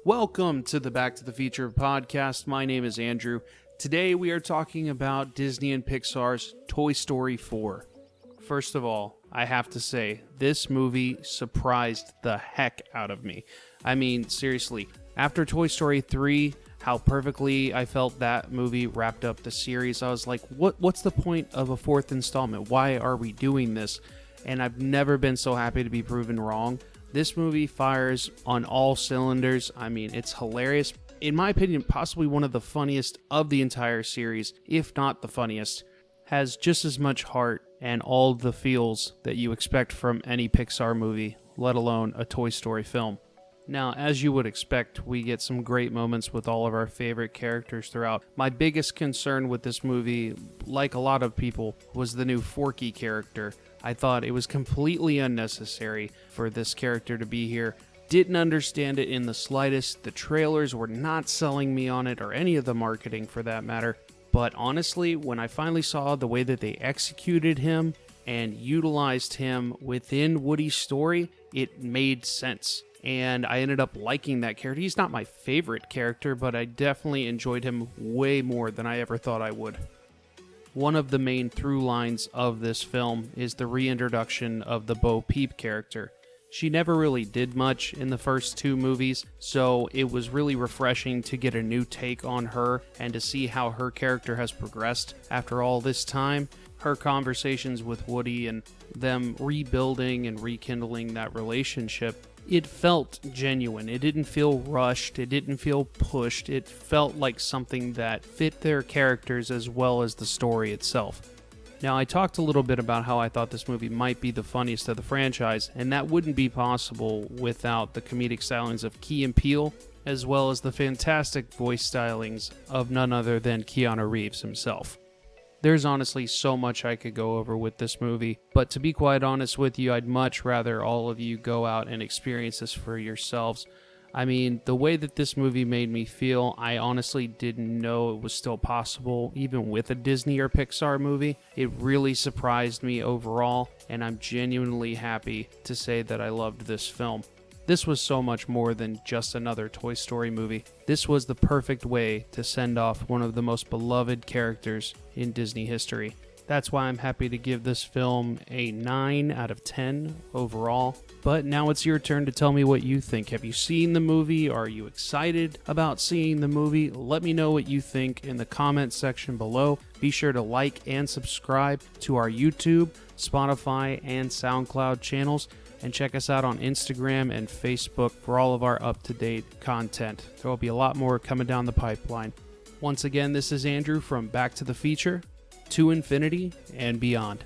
Welcome to the Back to the Future podcast. My name is Andrew. Today we are talking about Disney and Pixar's Toy Story 4. First of all, I have to say, this movie surprised the heck out of me. I mean, seriously, after Toy Story 3, how perfectly I felt that movie wrapped up the series, I was like, what's the point of a fourth installment? Why are we doing this? And I've never been so happy to be proven wrong. This movie fires on all cylinders. I mean, it's hilarious. In my opinion, possibly one of the funniest of the entire series, if not the funniest. Has just as much heart and all the feels that you expect from any Pixar movie, let alone a Toy Story film. Now, as you would expect, we get some great moments with all of our favorite characters throughout. My biggest concern with this movie, like a lot of people, was the new Forky character. I thought it was completely unnecessary for this character to be here. Didn't understand it in the slightest. The trailers were not selling me on it, or any of the marketing for that matter. But honestly, when I finally saw the way that they executed him and utilized him within Woody's story, it made sense. And I ended up liking that character. He's not my favorite character, but I definitely enjoyed him way more than I ever thought I would. One of the main through lines of this film is the reintroduction of the Bo Peep character. She never really did much in the first two movies, so it was really refreshing to get a new take on her and to see how her character has progressed after all this time. Her conversations with Woody and them rebuilding and rekindling that relationship, it felt genuine. It didn't feel rushed. It didn't feel pushed. It felt like something that fit their characters as well as the story itself. Now, I talked a little bit about how I thought this movie might be the funniest of the franchise, and that wouldn't be possible without the comedic stylings of Key and Peele, as well as the fantastic voice stylings of none other than Keanu Reeves himself. There's honestly so much I could go over with this movie, but to be quite honest with you, I'd much rather all of you go out and experience this for yourselves. I mean, the way that this movie made me feel, I honestly didn't know it was still possible, even with a Disney or Pixar movie. It really surprised me overall, and I'm genuinely happy to say that I loved this film. This was so much more than just another Toy Story movie. This was the perfect way to send off one of the most beloved characters in Disney history. That's why I'm happy to give this film a 9 out of 10 overall. But now it's your turn to tell me what you think. Have you seen the movie? Are you excited about seeing the movie? Let me know what you think in the comment section below. Be sure to like and subscribe to our YouTube, Spotify, and Soundcloud channels. And check us out on Instagram and Facebook for all of our up-to-date content. There will be a lot more coming down the pipeline. Once again, this is Andrew from Back to the Future, to Infinity and Beyond.